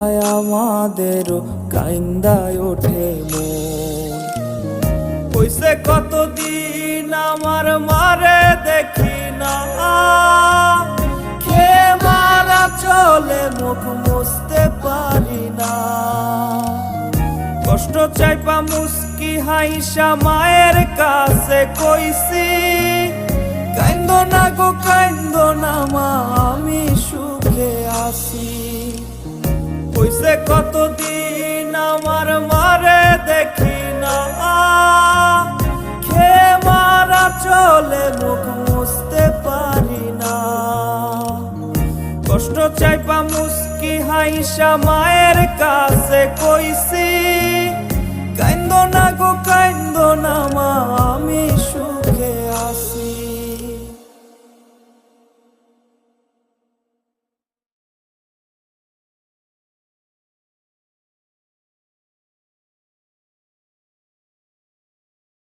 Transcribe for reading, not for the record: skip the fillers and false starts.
আমাদেরও কাইন্দায় ওঠে মন। হইছে কতদিন আমার মারে দেখি না, খেয়ে মারা চলে মুখ মুছতে পারি না। কষ্ট চাইপা মুস্কি হাইসা মায়ের কাছে কইছি, কাইন্দো না গো কাইন্দো না মা, আমি সুখে আছি। হইছে কতদিন আমার মারে দেখি না, খেয়ে মারা চলে মুখ মুছতে পারি না। কষ্ট চাইপা মুস্কি হাইসা মায়ের কাছে কইছি, কাইন্দো না গো কাইন্দো না মা, আমি সুখে আছি।